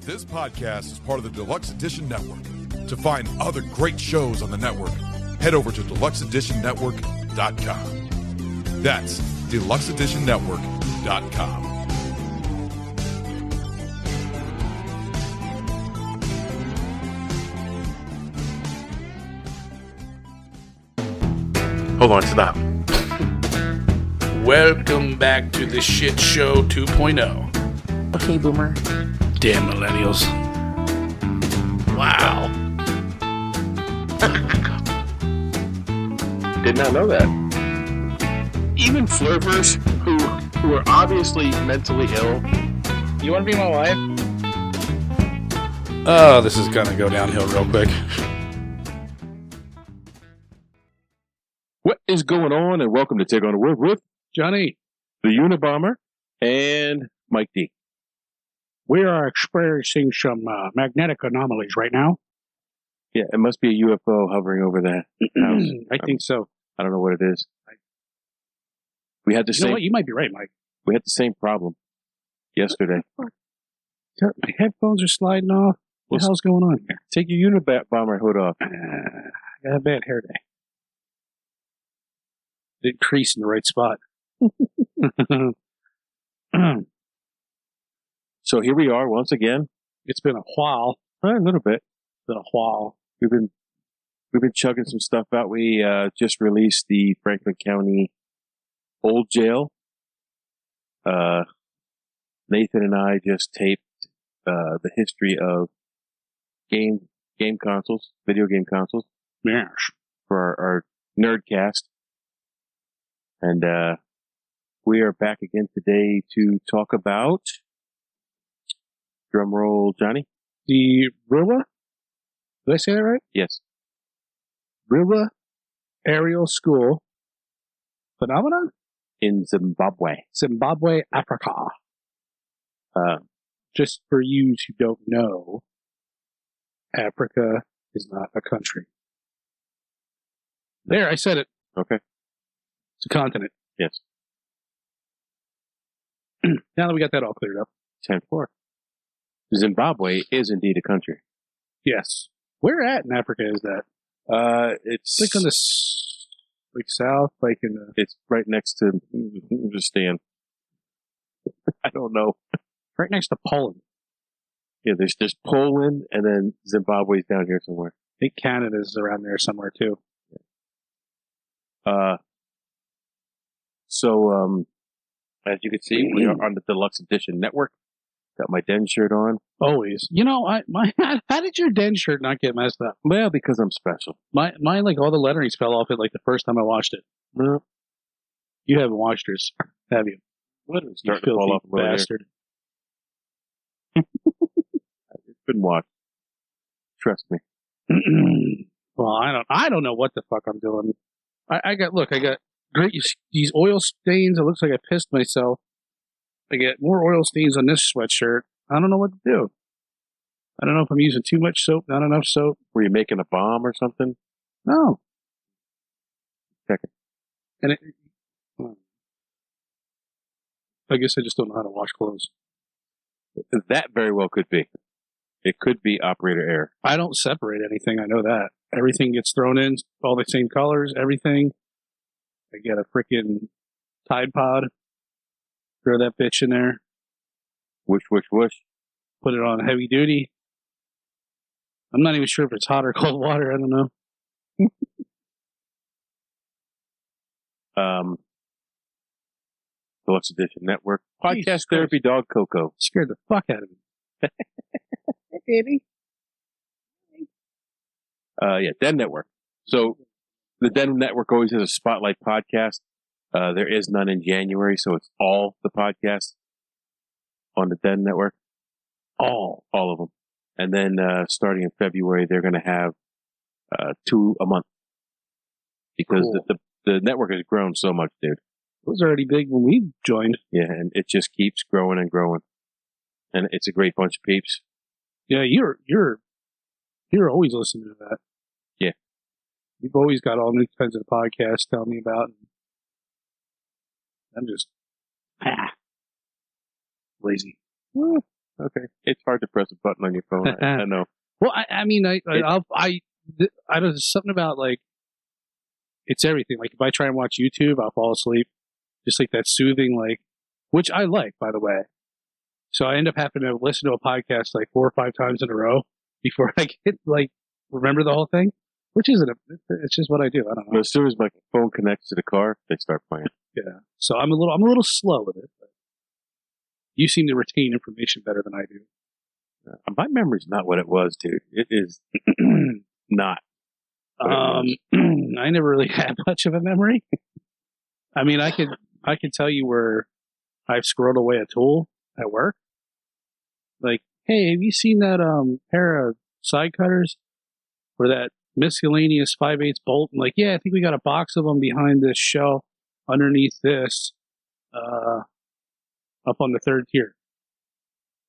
This podcast is part of the Deluxe Edition Network. To find other great shows on the network, head over to deluxeeditionnetwork.com. That's deluxeeditionnetwork.com. Hold on, stop. Welcome back to the Shit Show 2.0. Okay, Boomer. Damn millennials. Wow. Did not know that. Even flirters who are obviously mentally ill. You want to be my wife? Oh, this is going to go downhill real quick. What is going on? And welcome to Take on the World with Johnny, the Unabomber and Mike D. we are experiencing some magnetic anomalies right now. Yeah, it must be a UFO hovering over the house. I think so. I don't know what it is. We had the You know same. what? You might be right, Mike. We had the same problem yesterday. My headphones are sliding off. What the hell's going on here? Take your Unabomber hood off. I got a bad hair day. Didn't crease in the right spot. So here we are once again. It's been a while. A little bit. It's been a while. We've been chugging some stuff out. We just released the Franklin County Old Jail. Nathan and I just taped the history of game consoles, video game consoles, Yes. for our Nerdcast. And we are back again today to talk about, drum roll, Johnny. The Ruwa? Did I say that right? Yes. Ruwa Ariel School phenomenon? In Zimbabwe. Zimbabwe, Africa. Just for you who don't know, Africa is not a country. There, I said it. Okay. It's a continent. Yes. Now that we got that all cleared up. 10-4. Zimbabwe is indeed a country. Yes. Where at in Africa is that? It's Like on the south, like in the... It's right next to Uzbekistan. I don't know. Right next to Poland. Yeah, there's Poland, and then Zimbabwe's down here somewhere. I think Canada's around there somewhere too. So, as you can see, we are on the Deluxe Edition Network. Got my Den shirt on. Always. You know, how did your Den shirt not get messed up? Well, because I'm special. Mine, like, all the letterings fell off it like the first time I watched it. No. You haven't watched yours, have you? What? It's You starting to fall off a little here. bastard. It's been washed. Trust me. Well, I don't know what the fuck I'm doing. I got great, these oil stains. It looks like I pissed myself. I get more oil stains on this sweatshirt. I don't know what to do. I don't know if I'm using too much soap, not enough soap. Were you making a bomb or something? No. Check it. And I guess I just don't know how to wash clothes. That very well could be. It could be operator error. I don't separate anything. I know that. Everything gets thrown in, all the same colors, everything. I get a freaking Tide Pod. Throw that bitch in there. Whoosh, whoosh, whoosh. Put it on heavy duty. I'm not even sure if it's hot or cold water. I don't know. Deluxe Edition Network. Podcast Jesus Therapy Dog Coco. Scared the fuck out of me. Hey, baby. Yeah, Den Network. So the Den Network always has a spotlight podcast. There is none in January, so it's all the podcasts on the Den Network. All of them. And then starting in February, they're going to have 2 a month. Because Cool. the network has grown so much, dude. It was already big when we joined. Yeah, and it just keeps growing and growing. And it's a great bunch of peeps. Yeah, you're always listening to that. Yeah. You've always got all new kinds of podcasts telling me about. I'm just lazy. Okay. It's hard to press a button on your phone. I know. Well, I mean, I don't know, there's something about like, it's everything. Like if I try and watch YouTube, I'll fall asleep. Just like that soothing, like, which I like, by the way. So I end up having to listen to a podcast like 4 or 5 times in a row before I get like remember the whole thing. Which isn't it's just what I do. I don't know. But as soon as my phone connects to the car, they start playing. Yeah. So I'm a little slow with it. But you seem to retain information better than I do. My memory's not what it was, dude. It is not. I never really had much of a memory. I mean, I could tell you where I've squirreled away a tool at work. Like, hey, have you seen that pair of side cutters for that miscellaneous 5/8 bolt? I'm like, yeah, I think we got a box of them behind this shelf underneath this, up on the 3rd tier.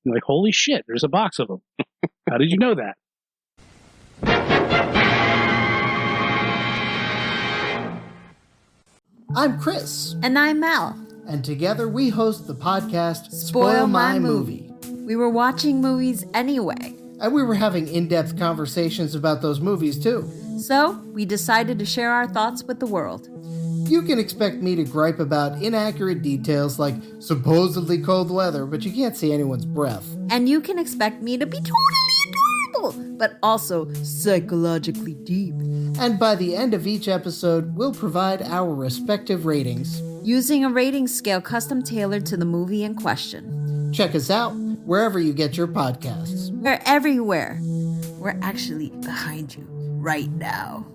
I'm like, holy shit, there's a box of them. How did you know that? I'm Chris. And I'm Mel. And together we host the podcast Spoil My Movie. We were watching movies anyway. And we were having in-depth conversations about those movies too. So, we decided to share our thoughts with the world. You can expect me to gripe about inaccurate details like supposedly cold weather, but you can't see anyone's breath. And you can expect me to be totally adorable, but also psychologically deep. And by the end of each episode, we'll provide our respective ratings. Using a rating scale custom tailored to the movie in question. Check us out wherever you get your podcasts. We're everywhere. We're actually behind you right now.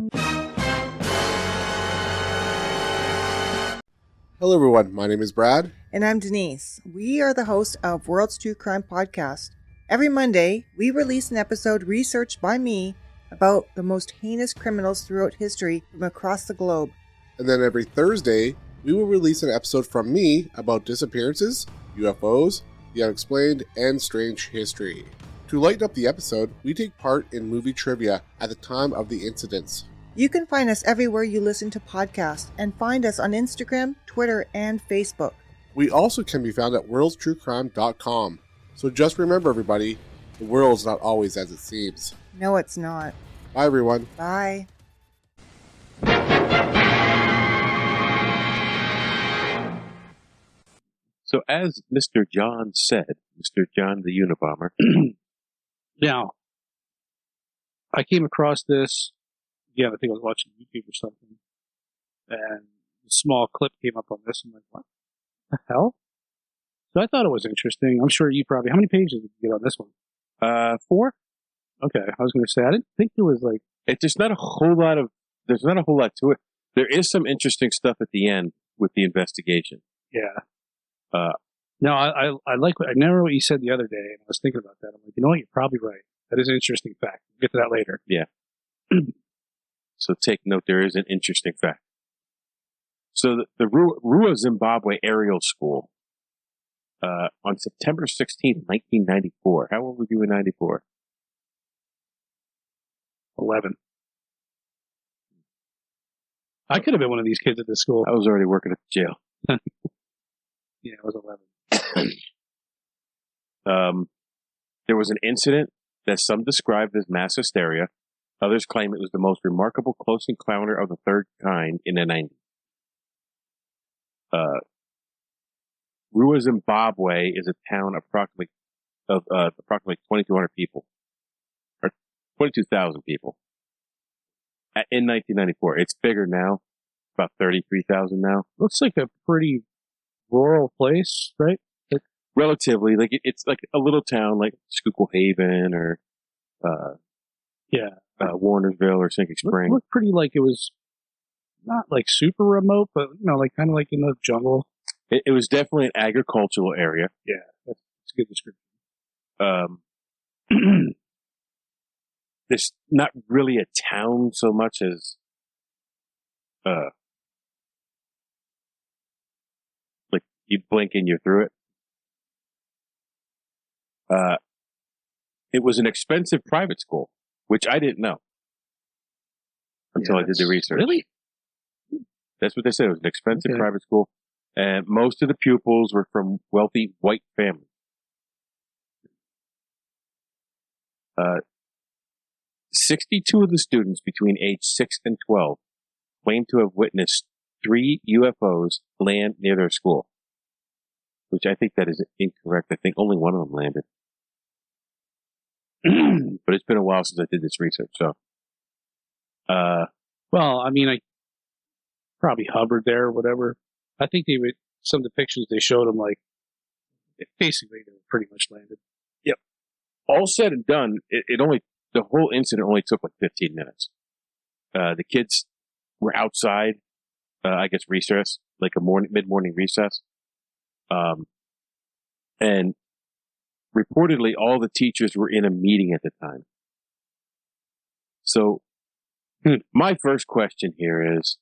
Hello everyone, my name is Brad. And I'm Denise. We are the hosts of World's True Crime Podcast. Every Monday, we release an episode researched by me about the most heinous criminals throughout history from across the globe. And then every Thursday, we will release an episode from me about disappearances, UFOs, the unexplained, and strange history. To lighten up the episode, we take part in movie trivia at the time of the incidents. You can find us everywhere you listen to podcasts and find us on Instagram, Twitter, and Facebook. We also can be found at worldstruecrime.com. So just remember everybody, the world's not always as it seems. No, it's not. Bye everyone. Bye. So as Mr. John said, Mr. John the Unabomber. Now, I came across this. Again, I think I was watching YouTube or something, and a small clip came up on this. I'm like, what the hell? So I thought it was interesting. I'm sure you probably, how many pages did you get on this one? 4? Okay, I was going to say, I didn't think there was like... There's not a whole lot to it. There is some interesting stuff at the end with the investigation. Yeah. No, I like I remember what you said the other day, and I was thinking about that. I'm like, you know what, you're probably right. That is an interesting fact. We'll get to that later. Yeah. So take note, there is an interesting fact. So the Ruwa Zimbabwe Ariel School, on September 16th, 1994. How old were you in 94? 11. I could have been one of these kids at this school. I was already working at the jail. Yeah, I was 11. There was an incident that some described as mass hysteria. Others claim it was the most remarkable close encounter of the third kind in the 90s. Ruwa Zimbabwe is a town approximately 2,200 people, or 22,000 people. In 1994, it's bigger now, about 33,000 now. Looks like a pretty rural place, right? Relatively, like it's like a little town, like Schuylkill Haven or Warnersville or Sinking Spring. Looked pretty like it was not like super remote, but like kind of like in the jungle. It was definitely an agricultural area. Yeah, that's a good description. There's not really a town so much as like you blink and you're through it. It was an expensive private school, which I didn't know until I did the research. Really? That's what they said. It was an expensive private school, and most of the pupils were from wealthy white families. 62 of the students between age 6 and 12 claim to have witnessed 3 UFOs land near their school, which I think that is incorrect. I think only one of them landed. But it's been a while since I did this research, so. Well, I mean, I probably hovered there or whatever. I think they would, some depictions they showed them, like, basically they were pretty much landed. Yep. All said and done, the whole incident only took like 15 minutes. The kids were outside, I guess recess, like a mid-morning recess. And reportedly all the teachers were in a meeting at the time. So, my first question here is,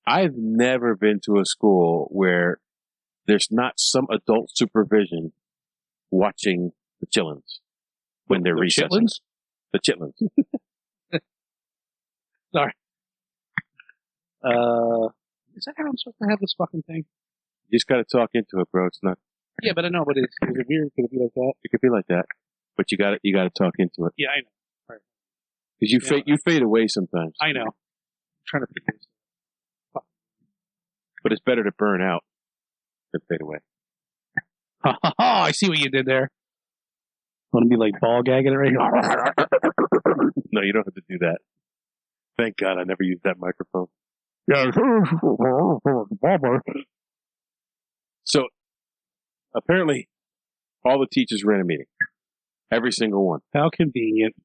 I've never been to a school where there's not some adult supervision watching the chillins when they're recessing. Chitlins? The chitlins. Sorry. Is that how I'm supposed to have this fucking thing? You just got to talk into it, bro. It's not. Yeah, but I know. But is it weird? Could it be like that? It could be like that, but you got to talk into it. Yeah, I know. Right. Because you fade away sometimes. I know. I'm trying to figure this out. But it's better to burn out than fade away. Oh, I see what you did there. Want to be like ball gagging it right here? No, you don't have to do that. Thank God I never used that microphone. Yeah. So, apparently, all the teachers were in a meeting. Every single one. How convenient.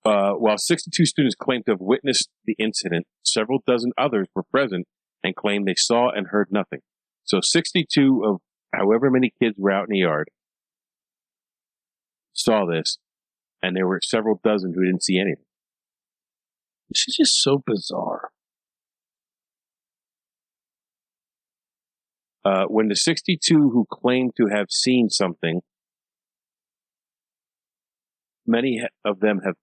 While 62 students claimed to have witnessed the incident, several dozen others were present and claimed they saw and heard nothing. So 62 of however many kids were out in the yard saw this, and there were several dozen who didn't see anything. This is just so bizarre. When the 62 who claimed to have seen something, many of them have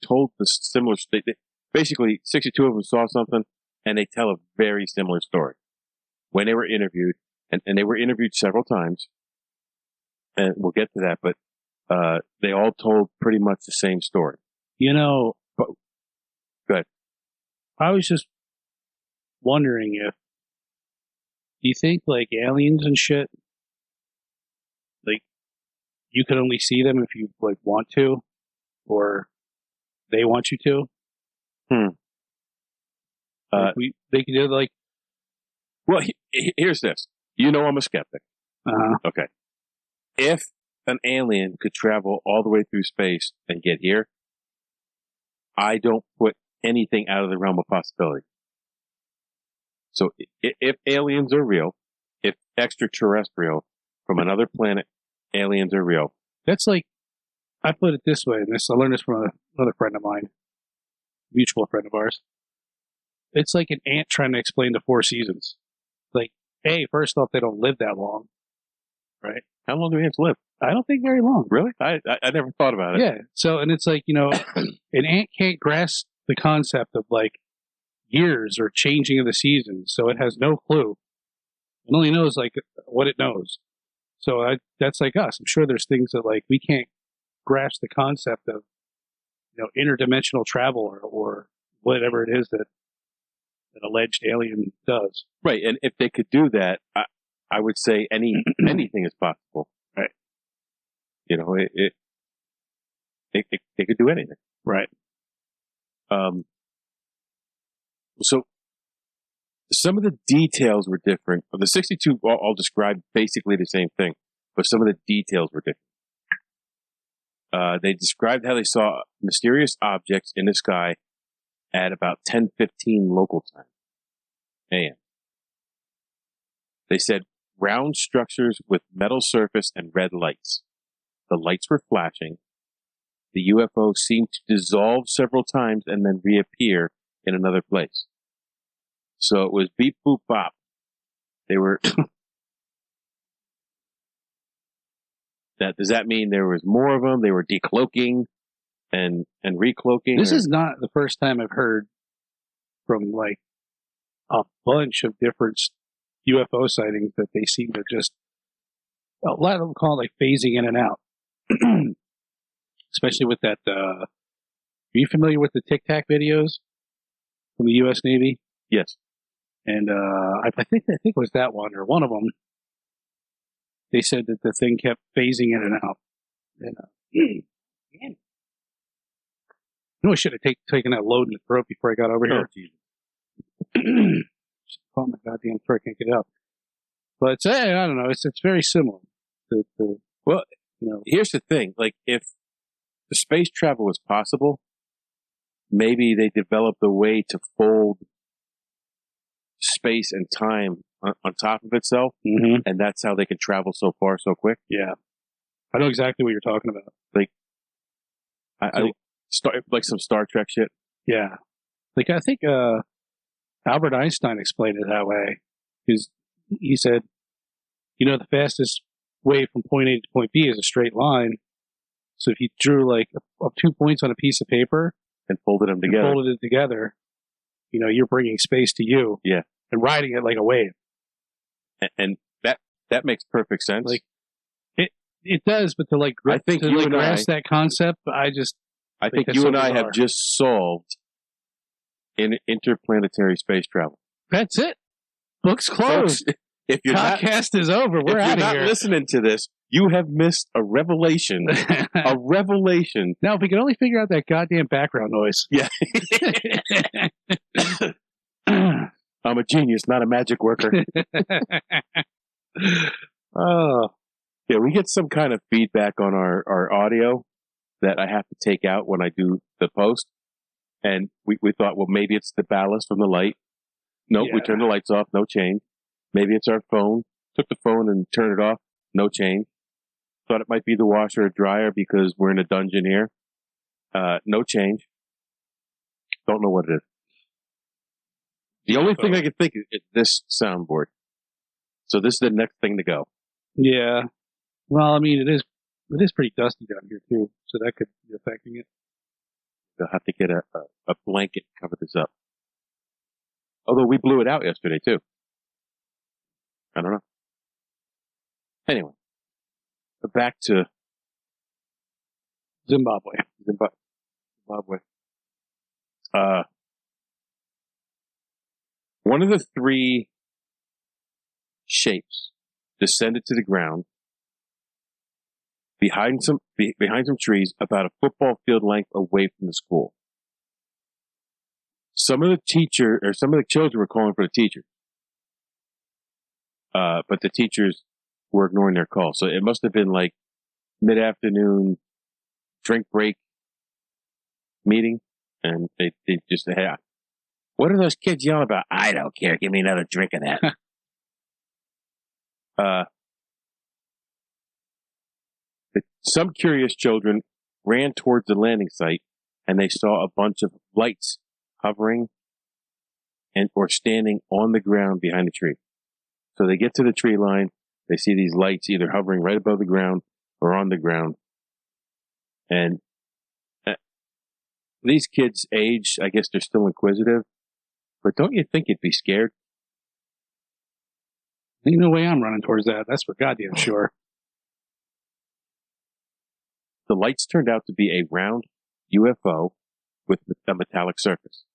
told the similar story. Basically, 62 of them saw something, and they tell a very similar story. When they were interviewed, and they were interviewed several times, and we'll get to that, but they all told pretty much the same story. You know, Go ahead. I was just wondering if, do you think like aliens and shit, like you can only see them if you like want to, or they want you to? They can do like. Well, here's this. You know I'm a skeptic. Okay. If an alien could travel all the way through space and get here, I don't put anything out of the realm of possibility. So if aliens are real, if extraterrestrial from another planet, aliens are real. That's like, I put it this way, and I learned this from another friend of mine, mutual friend of ours. It's like an ant trying to explain the 4 seasons. Like, hey, first off, they don't live that long, right? How long do ants live? I don't think very long. Really? I never thought about it. Yeah. So, and it's like, an ant can't grasp the concept of like years or changing of the seasons. So it has no clue. It only knows like what it knows. So that's like us. I'm sure there's things that like we can't grasp the concept of, interdimensional travel or whatever it is that an alleged alien does. Right. And if they could do that, I would say anything is possible. Right. It could do anything. Right. So some of the details were different. The 62 all described basically the same thing, but some of the details were different. They described how they saw mysterious objects in the sky at about 10:15 local time, a.m. They said round structures with metal surface and red lights. The lights were flashing. The UFO seemed to dissolve several times and then reappear in another place. So it was beep, boop, bop. They were... Does that mean there was more of them? They were decloaking and recloaking? This is not the first time I've heard from like a bunch of different UFO sightings that they seem to just a lot of them call it like phasing in and out. Especially with that, are you familiar with the Tic Tac videos from the U.S. Navy? Yes. And I think it was that one, or one of them. They said that the thing kept phasing in and out. And, man. I know I should have taken that load in the throat before I got over here. Just caught my goddamn throat, can't get it out. But I don't know. It's very similar. Well, here's the thing. Like, if the space travel was possible, maybe they developed a way to fold space and time on top of itself, and that's how they can travel so far so quick. Yeah, I know exactly what you're talking about. Like, like some Star Trek shit. Yeah, like I think Albert Einstein explained it that way, because he said, the fastest way from point A to point B is a straight line. So if you drew like 2 points on a piece of paper and folded them together, you're bringing space to you. Yeah. And riding it like a wave. And that makes perfect sense. Like it does, but I think you grasp that concept, I think you and I have just solved interplanetary space travel. That's it. Book's closed. Folks, if your podcast is over, we're out of here. If you're not listening to this, you have missed a revelation. A revelation. Now, if we can only figure out that goddamn background noise. Yeah. I'm a genius, not a magic worker. Oh. Yeah, we get some kind of feedback on our audio that I have to take out when I do the post. And we thought, well, maybe it's the ballast from the light. Nope, we turned the lights off, no change. Maybe it's our phone. Took the phone and turned it off, no change. Thought it might be the washer or dryer because we're in a dungeon here. No change. Don't know what it is. The only thing I can think is this soundboard. So this is the next thing to go. Yeah. Well, I mean, it is pretty dusty down here too, so that could be affecting it. They'll have to get a blanket to cover this up. Although we blew it out yesterday too. I don't know. Anyway, back to Zimbabwe. One of the three shapes descended to the ground behind some trees about a football field length away from the school. Some of the children were calling for the teacher. But the teachers were ignoring their call. So it must have been like mid-afternoon drink break meeting. And they just said, hey, what are those kids yelling about? I don't care. Give me another drink of that. Some curious children ran towards the landing site and they saw a bunch of lights hovering or standing on the ground behind the tree. So they get to the tree line. They see these lights either hovering right above the ground or on the ground. And these kids' age, I guess they're still inquisitive. But don't you think you'd be scared? Ain't no way I'm running towards that. That's for goddamn sure. The lights turned out to be a round UFO with a metallic surface.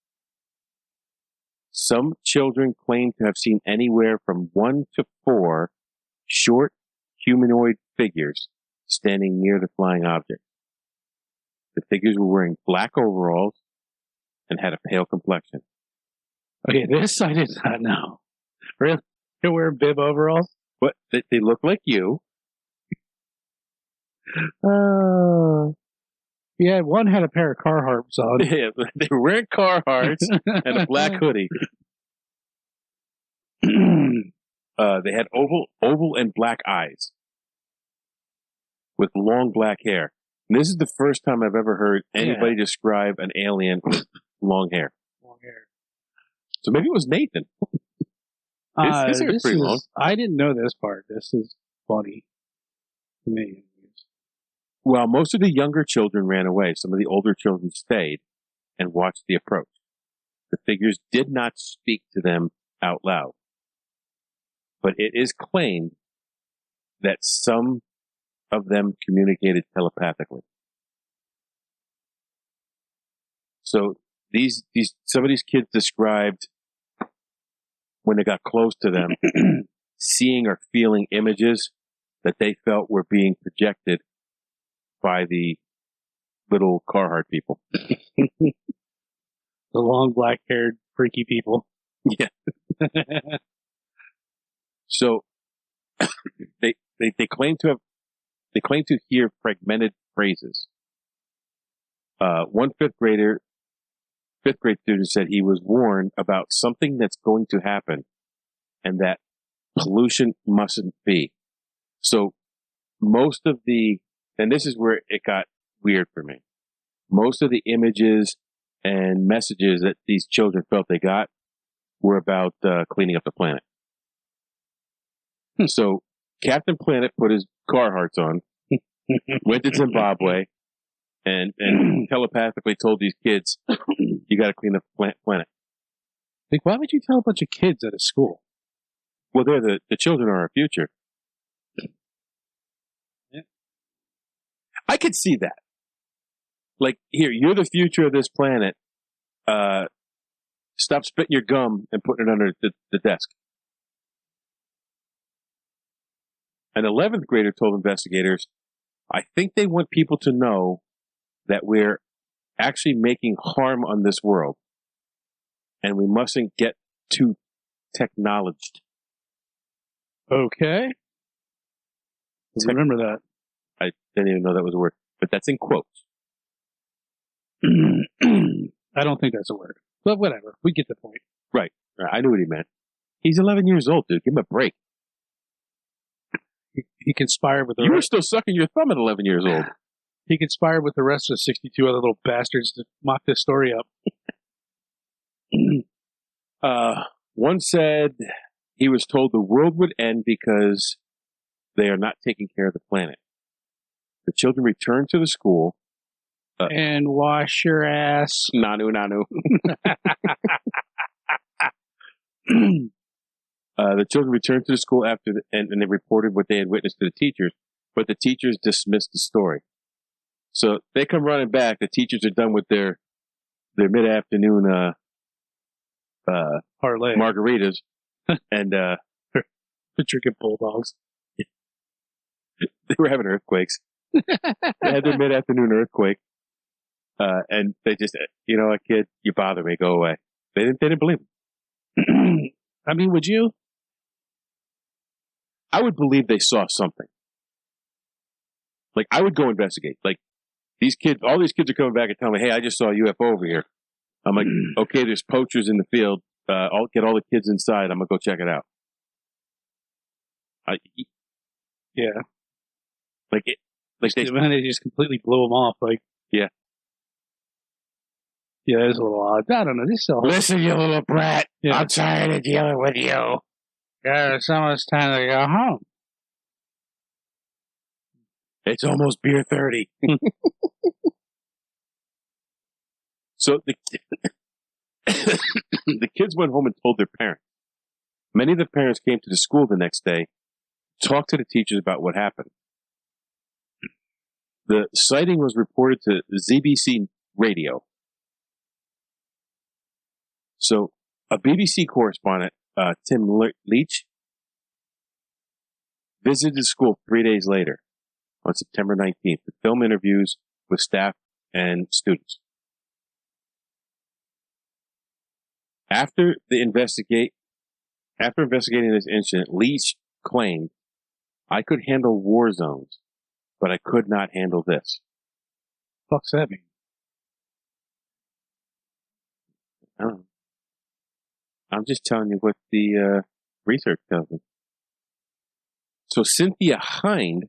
Some children claim to have seen anywhere from 1 to 4 short humanoid figures standing near the flying object. The figures were wearing black overalls and had a pale complexion. Okay, this I did not know. Really? They're wearing bib overalls? What? They look like you. Yeah, one had a pair of Carhartts on. Yeah, they were wearing Carhartts and a black hoodie. They had oval and black eyes with long black hair. And this is the first time I've ever heard anybody describe an alien with long hair. Long hair. So maybe it was Nathan. His hair is pretty long. I didn't know this part. This is funny to me. Well, most of the younger children ran away. Some of the older children stayed and watched the approach. The figures did not speak to them out loud. But it is claimed that some of them communicated telepathically. So some of these kids described when they got close to them, seeing or feeling images that they felt were being projected by the little Carhartt people. The long black-haired freaky people. Yeah. So they claim to hear fragmented phrases. One fifth grade student said he was warned about something that's going to happen and that pollution mustn't be. So most of and this is where it got weird for me. Most of the images and messages that these children felt they got were about cleaning up the planet. So Captain Planet put his Carhartts on, went to Zimbabwe, and telepathically told these kids, you got to clean up the planet. Like, why would you tell a bunch of kids at a school? Well, they're the children are our future. Yeah. I could see that. Like, here, you're the future of this planet. Stop spitting your gum and putting it under the desk. An 11th grader told investigators, I think they want people to know that we're actually making harm on this world. And we mustn't get too technologed. Okay. Remember that. I didn't even know that was a word. But that's in quotes. I don't think that's a word. But whatever. We get the point. Right. I knew what he meant. He's 11 years old, dude. Give him a break. He conspired with the You were still sucking your thumb at 11 years old. He conspired with the rest of the 62 other little bastards to mock this story up. One said he was told the world would end because they are not taking care of the planet. The children returned to the school. And wash your ass. Nanu. The children returned to the school after and they reported what they had witnessed to the teachers, but the teachers dismissed the story. So they come running back. The teachers are done with their mid-afternoon Parlay. margaritas, and The drinking bulldogs. they were having earthquakes. They had their mid-afternoon earthquake, and they just, you know what, kid, you bother me, go away. They didn't believe him. I mean, would you? I would believe they saw something. Like, I would go investigate. Like, all these kids are coming back and telling me, hey, I just saw a UFO over here. I'm like, okay, there's poachers in the field. I'll get all the kids inside. I'm going to go check it out. Yeah. Like They just completely blew them off. Like, yeah. Yeah, it's a little odd. I don't know. This is all. Listen, you little brat. Yeah. I'm tired of dealing with you. Yeah, it's almost time to go home. It's almost beer 30. So the kids went home and told their parents. Many of the parents came to the school the next day, talked to the teachers about what happened. The sighting was reported to ZBC radio. So a BBC correspondent, Tim Leach, visited the school 3 days later on September 19th to film interviews with staff and students. After investigating this incident, Leach claimed, I could handle war zones, but I could not handle this. What's that mean? I don't know. I'm just telling you what the research tells me. So Cynthia Hind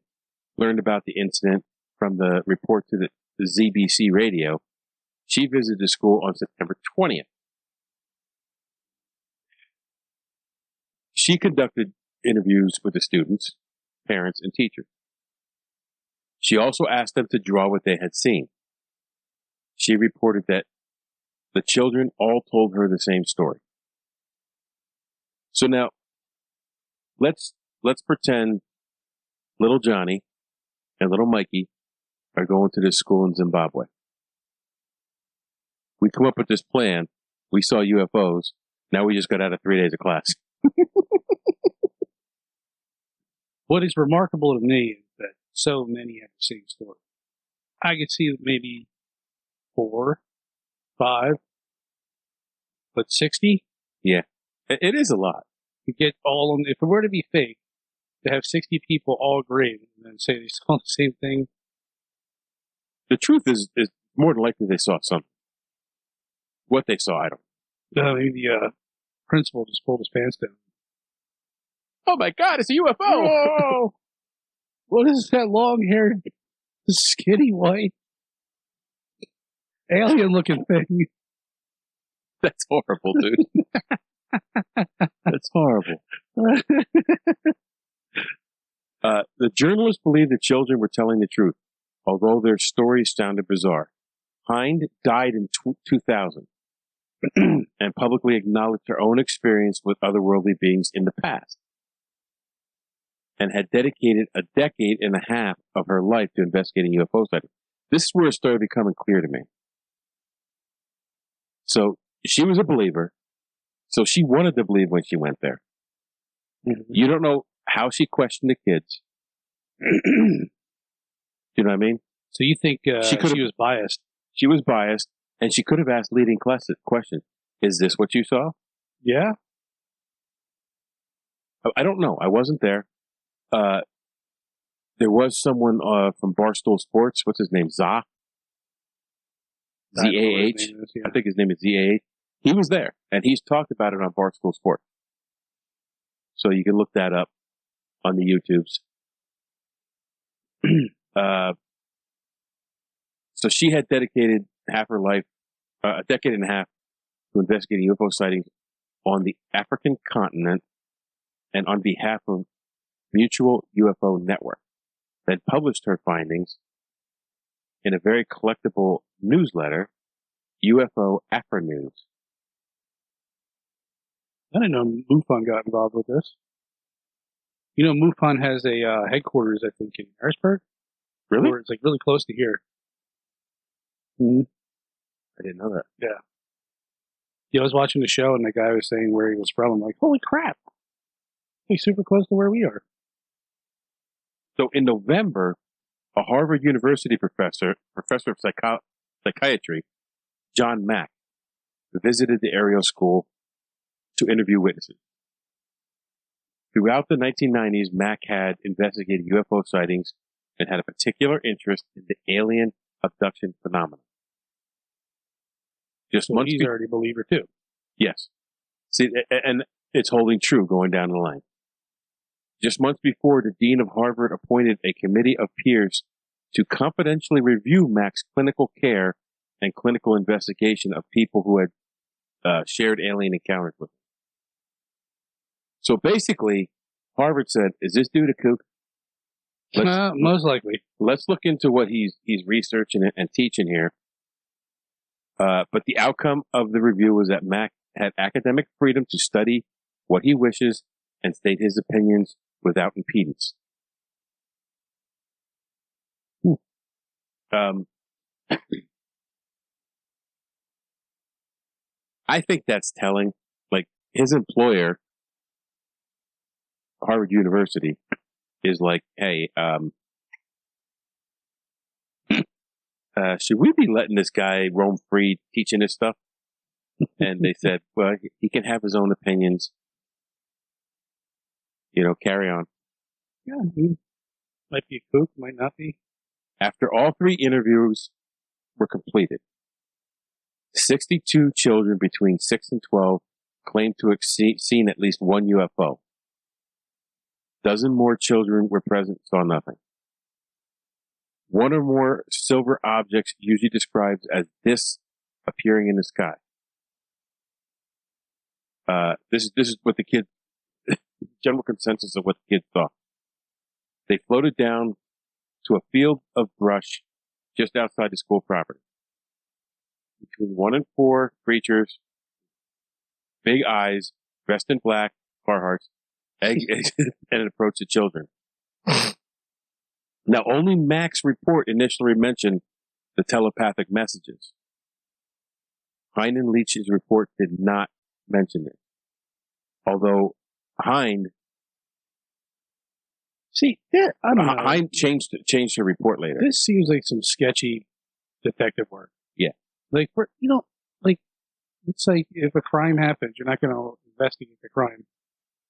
learned about the incident from the report to the ZBC radio. She visited the school on September 20th. She conducted interviews with the students, parents, and teachers. She also asked them to draw what they had seen. She reported that the children all told her the same story. So now, let's pretend little Johnny and little Mikey are going to this school in Zimbabwe. We come up with this plan. We saw UFOs. Now we just got out of 3 days of class. What is remarkable to me is that so many have the same story. I could see maybe 4, 5, but 60? Yeah, it is a lot. To get all of them, if it were to be fake, to have 60 people all agree and then say they saw the same thing. The truth is more than likely they saw something. What they saw, I don't know. Maybe the principal just pulled his pants down. Oh my God, it's a UFO! Whoa! What is that long-haired, skinny white, alien-looking thing? That's horrible, dude. That's horrible. The journalists believed the children were telling the truth, although their stories sounded bizarre. Hind died in 2000 and publicly acknowledged her own experience with otherworldly beings in the past and had dedicated a decade and a half of her life to investigating UFO sightings. This is where it started becoming clear to me. So she was a believer. So she wanted to believe when she went there. Mm-hmm. You don't know how she questioned the kids. You know what I mean? So you think she was biased? She was biased, and she could have asked leading questions. Is this what you saw? Yeah. I don't know. I wasn't there. There was someone from Barstool Sports. What's his name? Zah? Z-A-H? Yeah. I think his name is Z-A-H. He was there, and he's talked about it on Barstool Sports. So you can look that up on the YouTubes. So she had dedicated half her life, a decade and a half, to investigating UFO sightings on the African continent and on behalf of Mutual UFO Network that published her findings in a very collectible newsletter, UFO Afro News. I didn't know MUFON got involved with this. You know, MUFON has a headquarters, I think, in Harrisburg. Really? It's like really close to here. Mm-hmm. I didn't know that. Yeah. Yeah, I was watching the show and the guy was saying where he was from. I'm like, holy crap. He's super close to where we are. So in November, a Harvard University professor of psychiatry, John Mack, visited the Ariel School to interview witnesses. Throughout the 1990s, Mack had investigated UFO sightings and had a particular interest in the alien abduction phenomenon. He's already a believer too. Yes. See, and it's holding true going down the line. Just months before, the dean of Harvard appointed a committee of peers to confidentially review Mack's clinical care and clinical investigation of people who had shared alien encounters with him. So basically, Harvard said, is this dude a kook? Most likely. Let's look into what he's researching and teaching here. But the outcome of the review was that Mack had academic freedom to study what he wishes and state his opinions without impedance. I think that's telling. Like, his employer, Harvard University, is like, hey, should we be letting this guy roam free teaching this stuff? And they said, well, he can have his own opinions. You know, carry on. Yeah, he might be a kook, might not be. After all 3 interviews were completed, 62 children between 6 and 12 claimed to have seen at least one UFO. Dozen more children were present, saw nothing. One or more silver objects, usually described as this, appearing in the sky. This is what the kids, general consensus of what the kids saw. They floated down to a field of brush just outside the school property. Between 1 and 4 creatures, big eyes, dressed in black, Carhartts, and approached the children. Now, only Mac's report initially mentioned the telepathic messages. Hind and Leach's report did not mention it. Although Hind, I don't know. Hind changed her report later. This seems like some sketchy detective work. Yeah. Like, it's like if a crime happens, you're not going to investigate the crime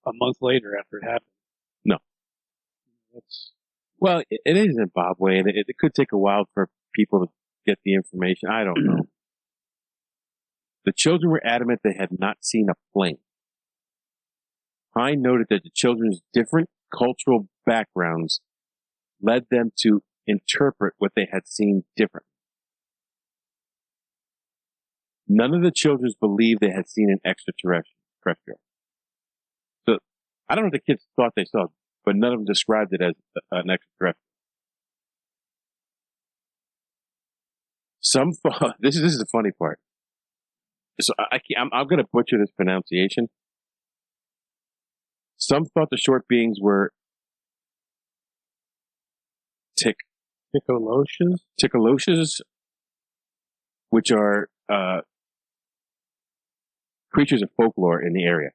a month later after it happened. No. Well, it is Zimbabwe, and it could take a while for people to get the information. I don't know. The children were adamant they had not seen a plane. Hind noted that the children's different cultural backgrounds led them to interpret what they had seen differently. None of the children believed they had seen an extraterrestrial. So, I don't know what the kids thought they saw, but none of them described it as an extraterrestrial. Some thought, this is the funny part. So I'm going to butcher this pronunciation. Some thought the short beings were Ticoloshas, which are creatures of folklore in the area.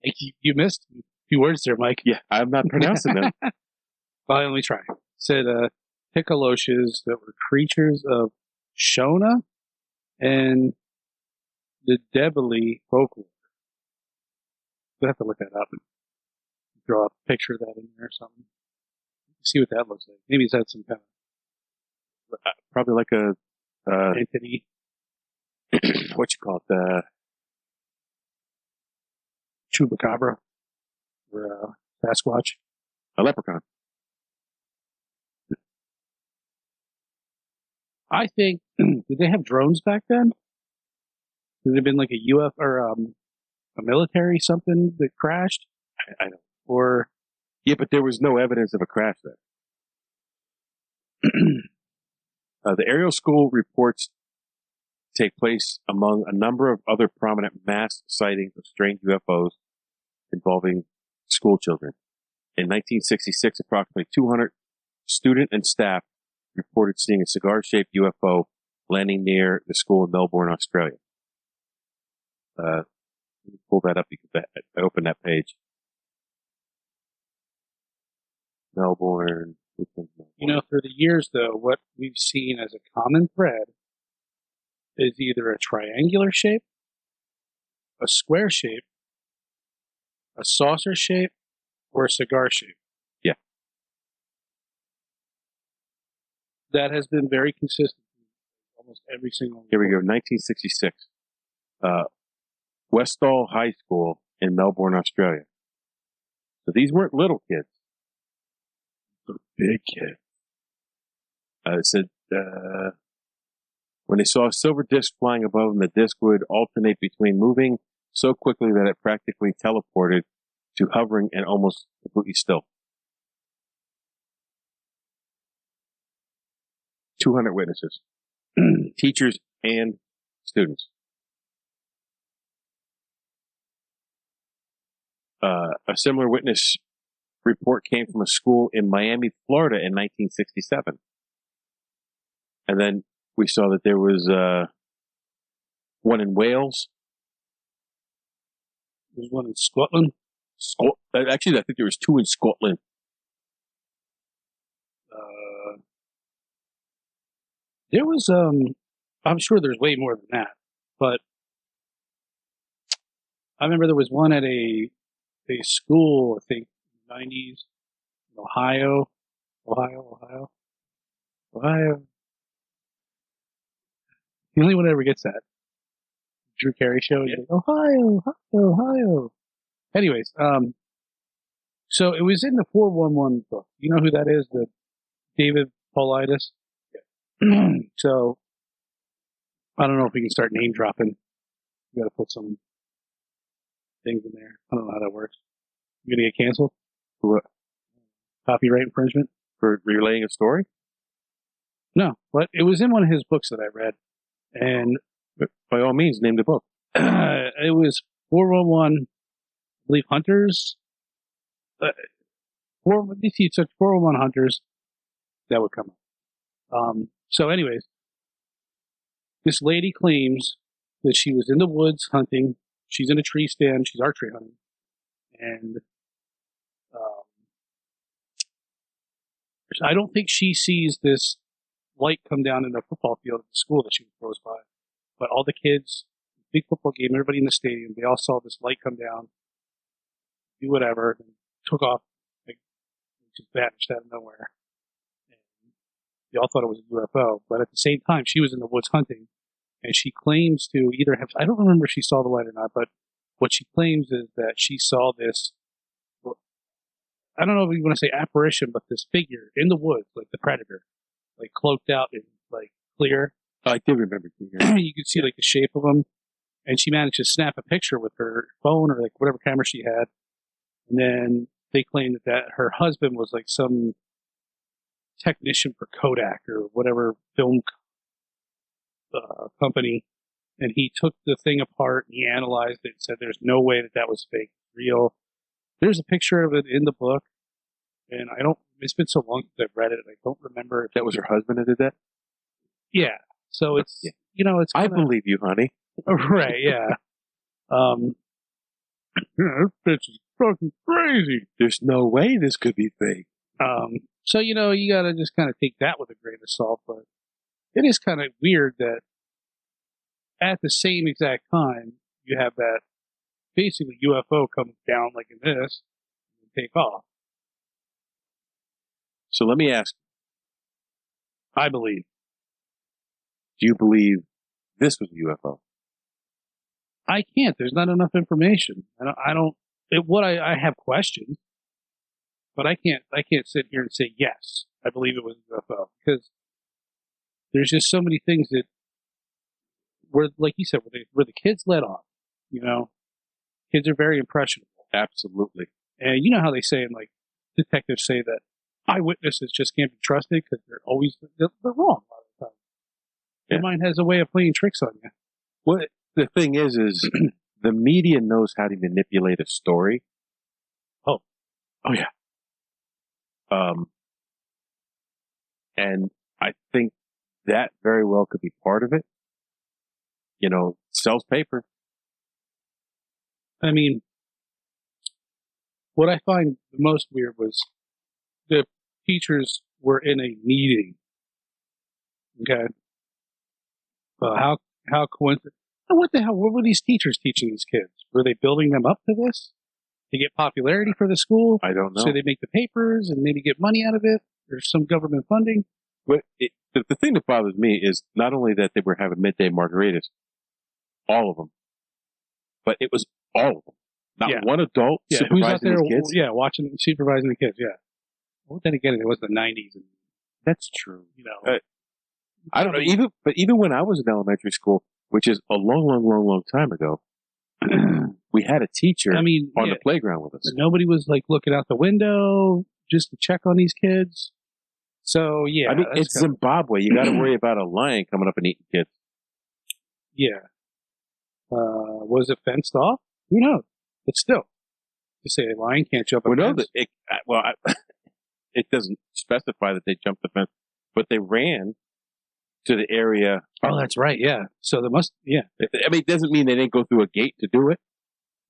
You missed a few words there, Mike. Yeah, I'm not pronouncing them. Well, let me try. It said Ticoloshas that were creatures of Shona and the Debili folklore. We'll have to look that up and draw a picture of that in there or something. See what that looks like. Maybe it's had some kind of probably like a entity. What you call it? Chupacabra or Sasquatch. A leprechaun. I think, did they have drones back then? Did it have been like a UFO or a military something that crashed? I don't know. Or yeah, but there was no evidence of a crash there. The Ariel School reports take place among a number of other prominent mass sightings of strange UFOs involving school children. In 1966, approximately 200 student and staff reported seeing a cigar-shaped UFO landing near the school in Melbourne, Australia. Let me pull that up because I opened that page. Melbourne. You know, for the years, though, what we've seen as a common thread is either a triangular shape, a square shape, a saucer shape, or a cigar shape. Yeah. That has been very consistent in almost every single Here we go, 1966. Westall High School in Melbourne, Australia. So these weren't little kids. They're big kids. It said, when they saw a silver disc flying above them, the disc would alternate between moving so quickly that it practically teleported to hovering and almost completely still. 200 witnesses, teachers and students. A similar witness report came from a school in Miami, Florida in 1967. And then we saw that there was one in Wales. There's one in Scotland. Actually, I think there was two in Scotland. There was, I'm sure there's way more than that, but I remember there was one at a school, I think, in the 90s, in Ohio. The only one that ever gets that. Drew Carey show. Yeah. Ohio. Anyways, so it was in the 411 book. You know who that is? The David Paulides. Yeah. So I don't know if we can start name dropping. You got to put some things in there. I don't know how that works. You gonna get canceled? For what? Copyright infringement for relaying a story? No, but it was in one of his books that I read, and by all means, name the book. It was 411. I believe Hunters. If you took 411 hunters, that would come up. So anyways, this lady claims that she was in the woods hunting. She's in a tree stand. She's archery hunting. And I don't think she sees this light come down in the football field at the school that she was close by. But all the kids, big football game, everybody in the stadium, they all saw this light come down, do whatever, and took off, like, just vanished out of nowhere. And they all thought it was a UFO. But at the same time, she was in the woods hunting, and she claims to either have, I don't remember if she saw the light or not, but what she claims is that she saw this, I don't know if you want to say apparition, but this figure in the woods, like the predator, like cloaked out in like clear. Oh, I did remember. You could see like the shape of him, and she managed to snap a picture with her phone or like whatever camera she had. And then they claimed that her husband was like some technician for Kodak or whatever film company, and he took the thing apart and he analyzed it and said there's no way that was fake, real. There's a picture of it in the book, and it's been so long since I've read it, I don't remember if That was her husband that did that? Yeah. So it's, Yeah. It's I kinda, believe you, honey. right, yeah. This bitch is fucking crazy. There's no way this could be fake. So, you gotta just kind of take that with a grain of salt, but it is kind of weird that at the same exact time, you have that basically UFO comes down like in this and take off. So let me ask, I believe. do you believe this was a UFO? I can't. There's not enough information. I have questions, but I can't sit here and say, yes, I believe it was a UFO, because there's just so many things that were, like you said, where the kids let off, kids are very impressionable. Absolutely. And you know how they say, and like detectives say that eyewitnesses just can't be trusted because they're wrong a lot of the time. Your mind has a way of playing tricks on you. Well, the thing is the media knows how to manipulate a story. Oh yeah. And I think that very well could be part of it. Sells paper. I mean, what I find the most weird was the teachers were in a meeting. Okay. How coincident? What the hell? What were these teachers teaching these kids? Were they building them up to this to get popularity for the school? I don't know. So they make the papers and maybe get money out of it, or some government funding. But the thing that bothers me is not only that they were having midday margaritas, all of them, but it was all of them. Not one adult supervising who's out there, these kids. Yeah, watching, supervising the kids. Yeah. Well, then again, it was the 90s, and that's true. I don't know. Even when I was in elementary school, which is a long time ago, we had a teacher on the playground with us. Nobody was like looking out the window just to check on these kids. So yeah, it's Zimbabwe. You got to worry about a lion coming up and eating kids. Yeah. Was it fenced off? Who knows? But still, to say a lion can't jump a fence. It doesn't specify that they jumped the fence, but they ran to the area. Oh, that's right. Yeah. So there must. Yeah. It doesn't mean they didn't go through a gate to do it.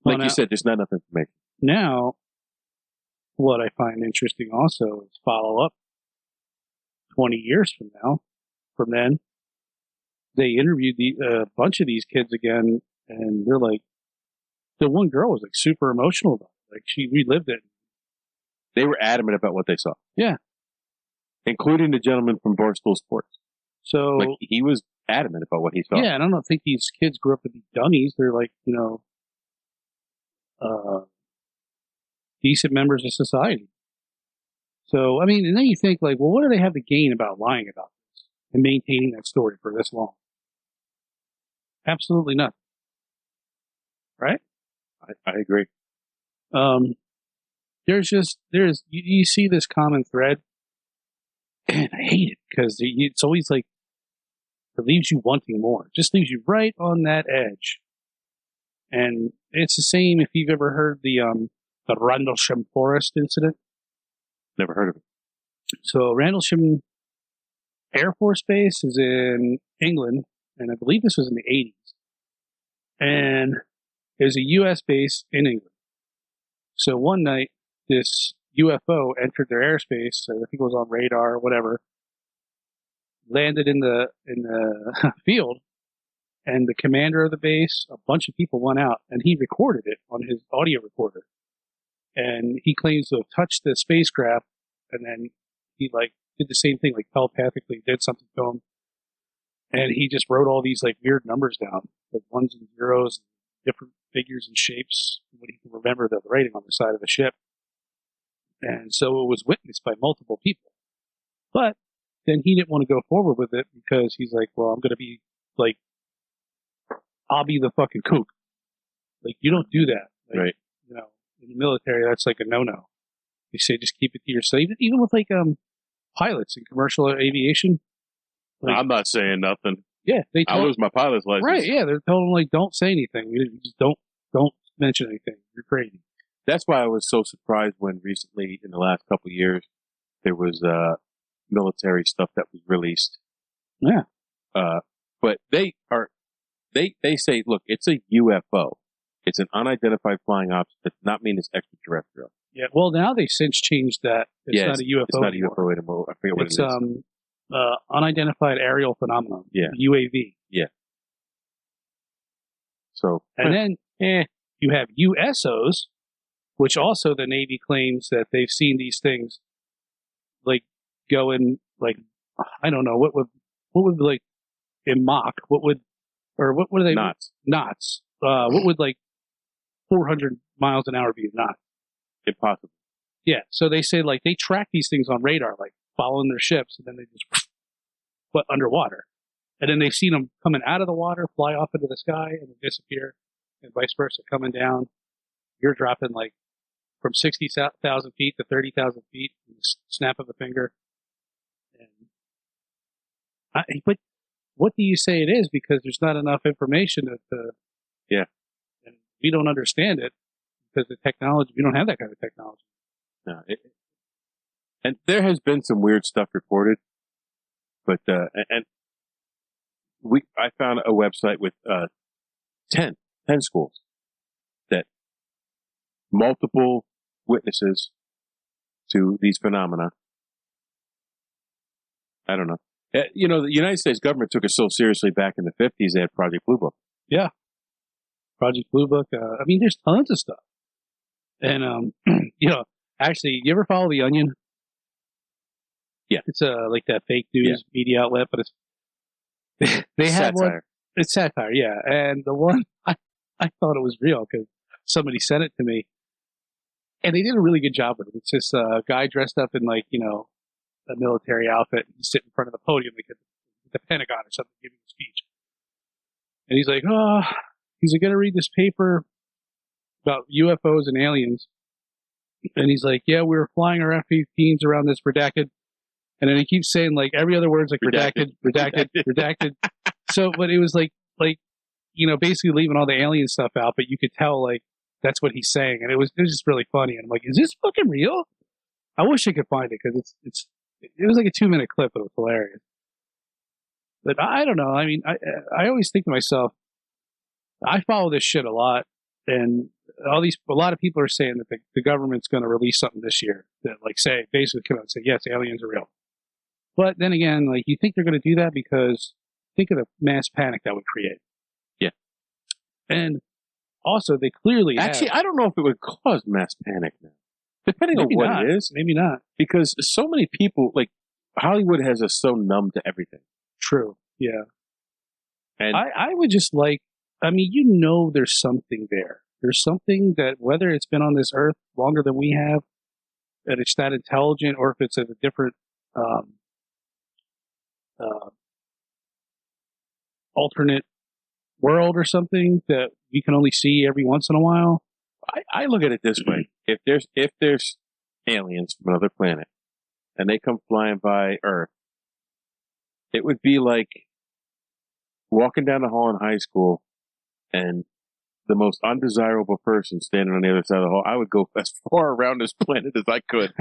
Like you said, there's not enough information. Now, what I find interesting also is follow up 20 years from then, they interviewed a bunch of these kids again, and they're like, the one girl was like super emotional about it. Like she relived it. They were adamant about what they saw. Yeah. Including the gentleman from Barstool Sports. So he was adamant about what he saw. Yeah, and I don't think these kids grew up to be dummies. They're like, decent members of society. So, I mean, and then you think like, well, what do they have to gain about lying about this and maintaining that story for this long? Absolutely nothing. Right? I agree. You see this common thread, and I hate it because it's always like, it leaves you wanting more. It just leaves you right on that edge. And it's the same if you've ever heard the Rendlesham Forest incident. Never heard of it. So Rendlesham Air Force Base is in England, and I believe this was in the 80s. And there's a U.S. base in England. So one night, this UFO entered their airspace. I think it was on radar or whatever. Landed in the field, and the commander of the base, a bunch of people went out, and he recorded it on his audio recorder. And he claims to have touched the spacecraft, and then he did the same thing, telepathically did something to him. And he just wrote all these weird numbers down, ones and zeros, different figures and shapes, what he can remember the writing on the side of the ship. And so it was witnessed by multiple people. But then he didn't want to go forward with it because he's like, well, I'm going to be I'll be the fucking kook. You don't do that. Right. In the military, that's a no-no. They say just keep it to yourself. Even with pilots in commercial aviation. I'm not saying nothing. Yeah, I lose my pilot's license. Right, yeah, they're telling them don't say anything. You just don't mention anything. You're crazy. That's why I was so surprised when recently, in the last couple of years, there was military stuff that was released. Yeah. But they say, look, it's a UFO. It's an unidentified flying object. That does not mean it's extraterrestrial. Yeah. Well, now they've since changed that. It's not a UFO. It's not a UFO anymore. I forget what it is. It's unidentified aerial phenomenon. Yeah. UAV. Yeah. So. And then you have USOs, which also the Navy claims that they've seen these things going I don't know what would in Mach, what are they? Knots. What would 400 miles an hour be in knots? Impossible. Yeah. So they say they track these things on radar, following their ships, and then they just but underwater. And then they've seen them coming out of the water, fly off into the sky, and then disappear, and vice versa, coming down. You're dropping from 60,000 feet to 30,000 feet in the snap of a finger. But what do you say it is? Because there's not enough information yeah. And we don't understand it because the technology, we don't have that kind of technology. No. And there has been some weird stuff reported, but, I found a website with, 10 schools that multiple witnesses to these phenomena. I don't know. The United States government took it so seriously back in the 50s, they had Project Blue Book. Yeah. Project Blue Book. There's tons of stuff. And, actually, you ever follow The Onion? Yeah. It's that fake news media outlet, but they have one. It's satire, yeah. And the one, I thought it was real because somebody sent it to me. And they did a really good job with it. It's this guy dressed up in a military outfit. He's sitting in front of the podium at the Pentagon or something, giving a speech. And he's like, going to read this paper about UFOs and aliens. And he's like, yeah, we were flying our F-15s around this redacted. And then he keeps saying every other word's redacted. So, but it was basically leaving all the alien stuff out, but you could tell that's what he's saying. And it was just really funny. And I'm like, is this fucking real? I wish I could find it because it was a 2-minute clip, but it was hilarious. But I don't know. I always think to myself, I follow this shit a lot, and a lot of people are saying that the government's going to release something this year that basically come out and say, yes, aliens are real. But then again, you think they're going to do that because think of the mass panic that would create. Yeah. And also they clearly actually, I don't know if it would cause mass panic now. Depending on what it is. Maybe not. Because so many people, Hollywood has us so numb to everything. True. Yeah. And I would just there's something there. There's something that whether it's been on this earth longer than we have, that it's that intelligent, or if it's a different alternate world or something that we can only see every once in a while. I look at it this way. If there's aliens from another planet and they come flying by Earth, it would be like walking down the hall in high school and the most undesirable person standing on the other side of the hall, I would go as far around this planet as I could.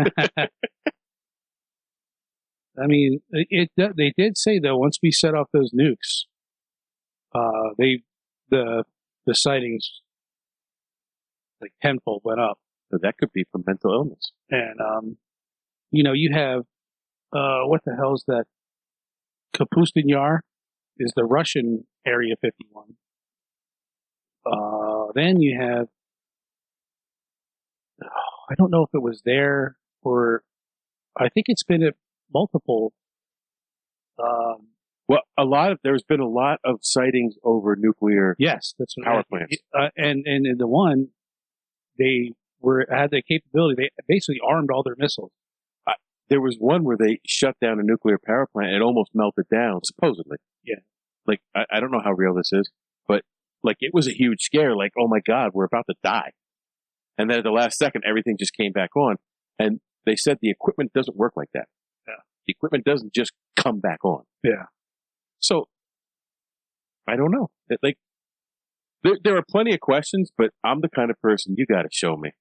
I mean, they did say though, once we set off those nukes, the sightings like tenfold went up. So that could be from mental illness. And you have what the hell's that? Kapustin Yar is the Russian Area 51. Then you have, I don't know if it was there or I think it's been at multiple. Well, there's been a lot of sightings over nuclear Yes, that's what power plants. And in the one, they had the capability. They basically armed all their missiles. There was one where they shut down a nuclear power plant and it almost melted down, supposedly. Yeah. Like, I don't know how real this is, but like it was a huge scare. Like, oh my God, we're about to die. And then at the last second, everything just came back on. And they said the equipment doesn't work like that. Yeah. The equipment doesn't just come back on. Yeah. So, I don't know. There are plenty of questions, but I'm the kind of person you got to show me.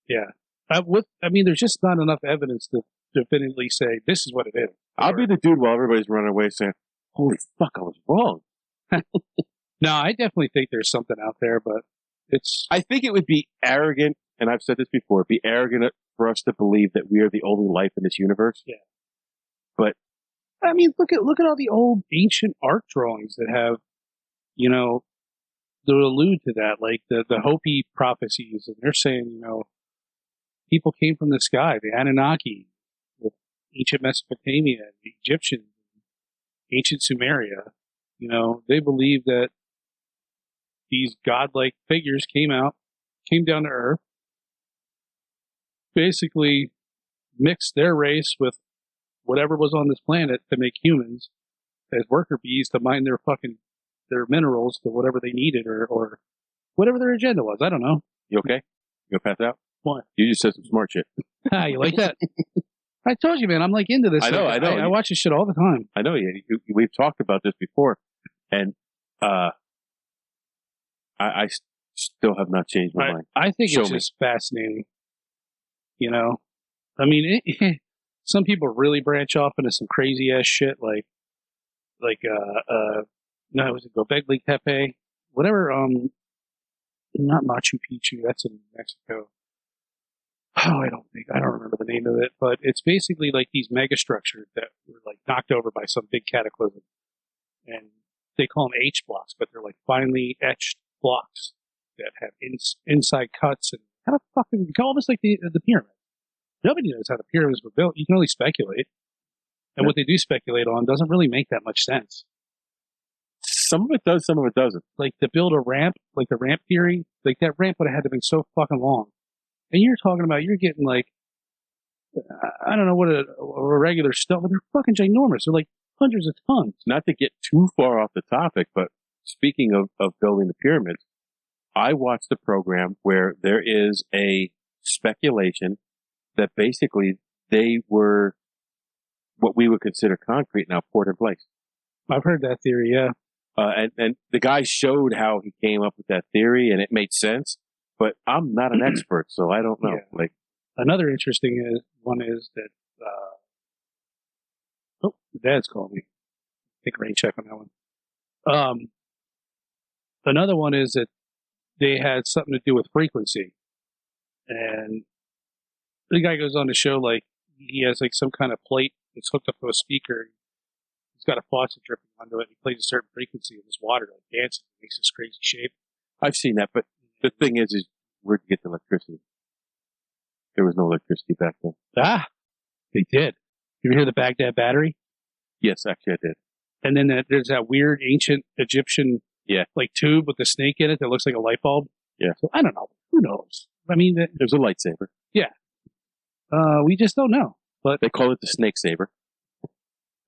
Yeah. There's just not enough evidence to definitively say this is what it is. I'll be the dude while everybody's running away saying, holy fuck, I was wrong. No, I definitely think there's something out there, but I think it would be arrogant, and I've said this before, it'd be arrogant for us to believe that we are the only life in this universe. Yeah. But I mean, look at all the old ancient art drawings that have, that allude to that, like the Hopi prophecies, and they're saying, people came from the sky, the Anunnaki, with ancient Mesopotamia, the Egyptians, ancient Sumeria. They believe that these godlike figures came down to Earth, basically mixed their race with whatever was on this planet to make humans as worker bees to mine their minerals to whatever they needed or whatever their agenda was. I don't know. You okay? You gonna pass out? What? You just said some smart shit. You like that? I told you, man, I'm like into this. I know. I watch this shit all the time. I know we've talked about this before, and I still have not changed my mind. I think it's just fascinating. I mean, some people really branch off into some crazy ass shit, like no, it was Göbekli Tepe, whatever. Not Machu Picchu. That's in Mexico. Oh, I don't remember the name of it, but it's basically like these mega structures that were like knocked over by some big cataclysm, and they call them H blocks, but they're like finely etched blocks that have inside cuts and kind of fucking almost like the pyramid. Nobody knows how the pyramids were built. You can only speculate, and what they do speculate on doesn't really make that much sense. Some of it does, some of it doesn't. Like to build a ramp, like the ramp theory, like that ramp would have had to have been so fucking long. And you're talking about, you're getting like, I don't know what a regular stone, but they're fucking ginormous. They're like hundreds of tons. Not to get too far off the topic, but speaking of building the pyramids, I watched a program where there is a speculation that basically they were what we would consider concrete now poured in place. I've heard that theory, yeah. And the guy showed how he came up with that theory, and it made sense. But I'm not an expert, so I don't know. Yeah. Like another interesting one is that. The dad's calling me. Take a rain check on that one. Another one is that they had something to do with frequency, and the guy goes on to show like he has like some kind of plate that's hooked up to a speaker. He's got a faucet dripping onto it. He plays a certain frequency, and this water like dances, and makes this crazy shape. I've seen that, but the thing is where'd you get the electricity? There was no electricity back then. Ah, they did. You ever hear the Baghdad battery? Yes, actually I did. And then there's that weird ancient Egyptian like tube with the snake in it that looks like a light bulb. Yeah. So I don't know. Who knows? I mean, there's a lightsaber. Yeah. We just don't know. But they call it the snake saber.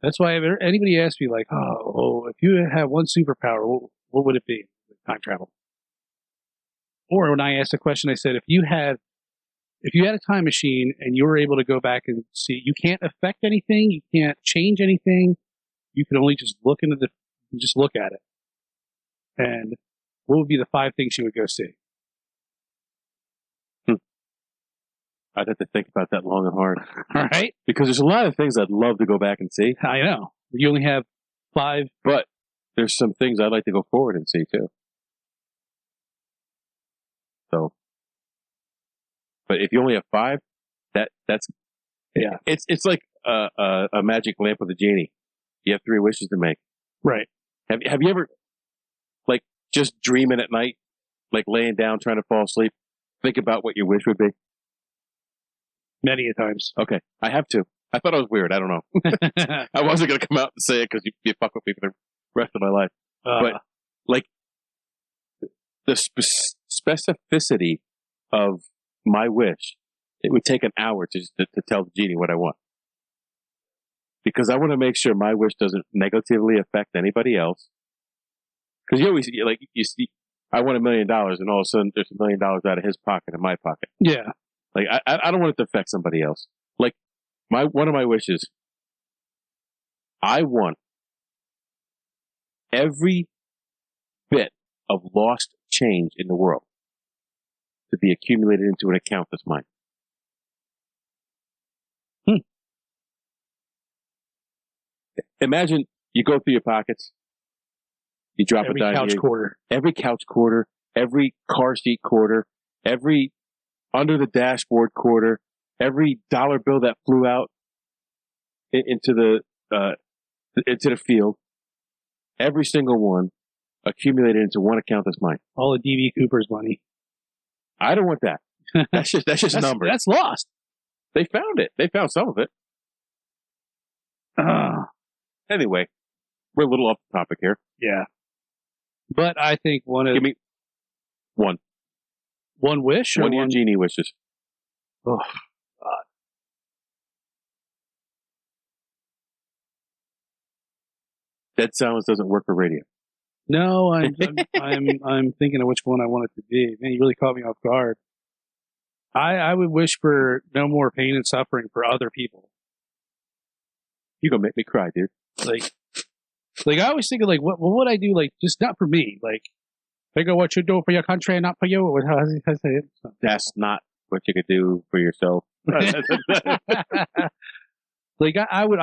That's why if anybody asks me like, if you had one superpower, what would it be? Time travel. Or when I asked the question, I said, if you had a time machine and you were able to go back and see, you can't affect anything, you can't change anything, you can only just look at it. And what would be the 5 things you would go see? I'd have to think about that long and hard. All right. Because there's a lot of things I'd love to go back and see. I know. You only have 5. But there's some things I'd like to go forward and see too. So, but if you only have 5, that's yeah. It's like a magic lamp with a genie. You have 3 wishes to make. Right. Have you ever like just dreaming at night, like laying down trying to fall asleep, think about what your wish would be? Many a times. Okay, I have to. I thought it was weird. I don't know. I wasn't going to come out and say it because you fuck with me for the rest of my life. But like the specificity of my wish, it would take an hour to tell the genie what I want. Because I want to make sure my wish doesn't negatively affect anybody else. Because you always, like, you see, I want $1 million and all of a sudden there's $1 million out of his pocket in my pocket. Yeah. Like, I don't want it to affect somebody else. Like, one of my wishes, I want every bit of lost change in the world to be accumulated into an account that's mine. Imagine you go through your pockets, you drop every it down couch here, quarter, every couch quarter, every car seat quarter, every under the dashboard quarter, every dollar bill that flew out into the field, every single one accumulated into one account that's mine. all of D.B. Cooper's money. I don't want that. That's just numbers. That's lost. They found it. They found some of it. Anyway, we're a little off the topic here. Yeah. But I think Give me one wish or one of your genie wishes. Oh, God. Dead silence doesn't work for radio. No, I'm thinking of which one I want it to be. Man, you really caught me off guard. I would wish for no more pain and suffering for other people. You're gonna make me cry, dude. Like I always think of like, what would I do? Like, just not for me. Like, think of what you do for your country and not for you. How does he say it? That's not what you could do for yourself. Like I would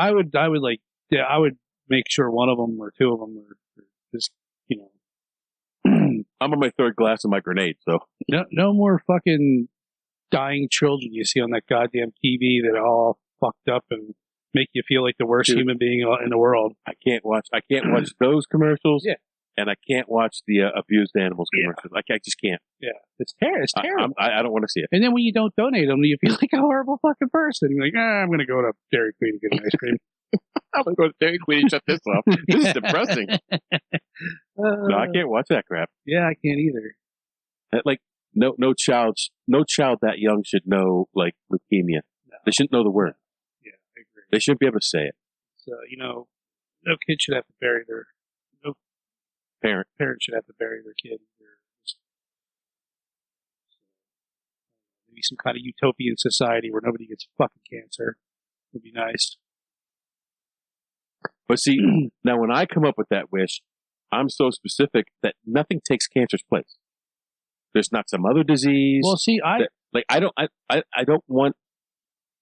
like, yeah, I would make sure one of them or 2 of them are just, you know. I'm on my 3rd glass of my grenade, so No more fucking dying children you see on that goddamn TV that are all fucked up and make you feel like the worst human being in the world. I can't watch those commercials. Yeah. And I can't watch the abused animals commercials. I just can't. Yeah. It's terrible. I don't want to see it. And then when you don't donate them, you feel like a horrible fucking person. You're like, I'm going to go to Dairy Queen and get an ice cream. I'm going to go to Dairy Queen and shut this off. This is depressing. No, I can't watch that crap. Yeah, I can't either. Like, no child that young should know, like, leukemia. No. They shouldn't know the word. Yeah, I agree. They shouldn't be able to say it. So, no kid should have to bury their parent should have to bury their kid. Maybe some kind of utopian society where nobody gets fucking cancer would be nice. But see, now when I come up with that wish, I'm so specific that nothing takes cancer's place. There's not some other disease. Well, see, I don't want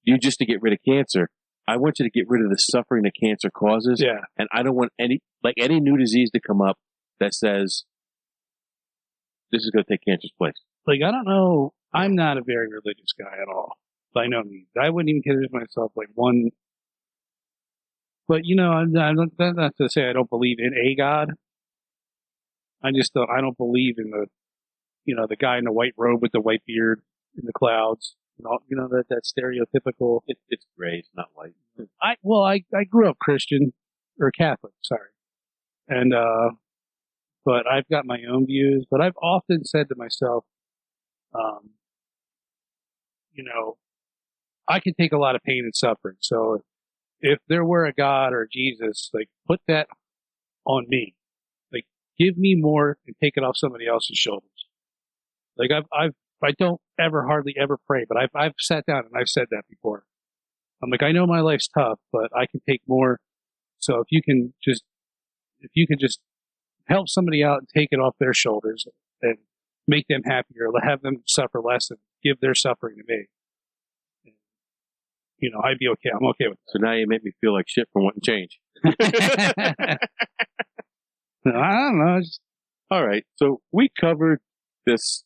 you just to get rid of cancer. I want you to get rid of the suffering that cancer causes. Yeah. And I don't want any new disease to come up that says this is going to take cancer's place. Like, I don't know. I'm not a very religious guy at all. By no means. I wouldn't even consider myself like one. But, I'm not to say I don't believe in a God. I don't believe in the guy in the white robe with the white beard in the clouds. That stereotypical. It's gray, it's not white. I grew up Christian or Catholic, sorry. And, but I've got my own views, but I've often said to myself, I can take a lot of pain and suffering. So if there were a God or Jesus, like, put that on me. Like, give me more and take it off somebody else's shoulders. Like, I don't hardly ever pray, but I've sat down and I've said that before. I'm like, I know my life's tough, but I can take more. So if you can just help somebody out and take it off their shoulders and make them happier, have them suffer less and give their suffering to me. You know, I'd be okay. I'm okay with that. So now you make me feel like shit for wanting change. No, I don't know. All right. So we covered this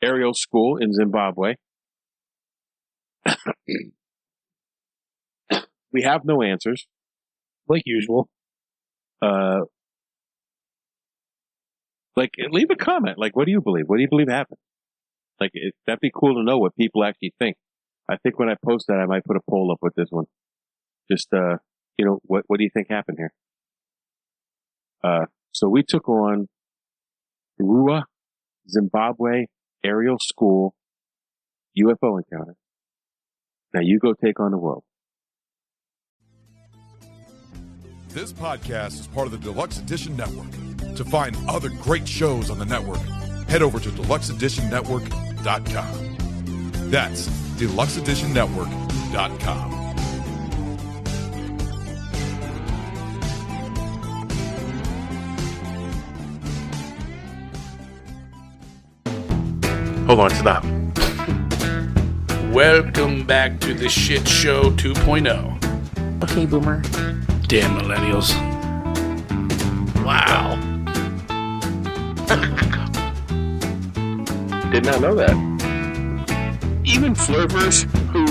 Ariel School in Zimbabwe. We have no answers. Like usual. Leave a comment. Like, what do you believe? What do you believe happened? Like, that'd be cool to know what people actually think. I think when I post that, I might put a poll up with this one. Just, what do you think happened here? So we took on Ruwa Zimbabwe Ariel School UFO encounter. Now you go take on the world. This podcast is part of the Deluxe Edition Network. To find other great shows on the network, head over to deluxeeditionnetwork.com. That's deluxeeditionnetwork.com. Hold on, stop. Welcome back to the Shit Show 2.0. Okay, Boomer. Damn millennials. Wow. Did not know that. Even flirters who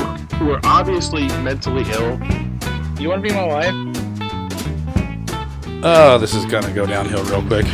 are obviously mentally ill. You want to be my wife? Oh, this is going to go downhill real quick.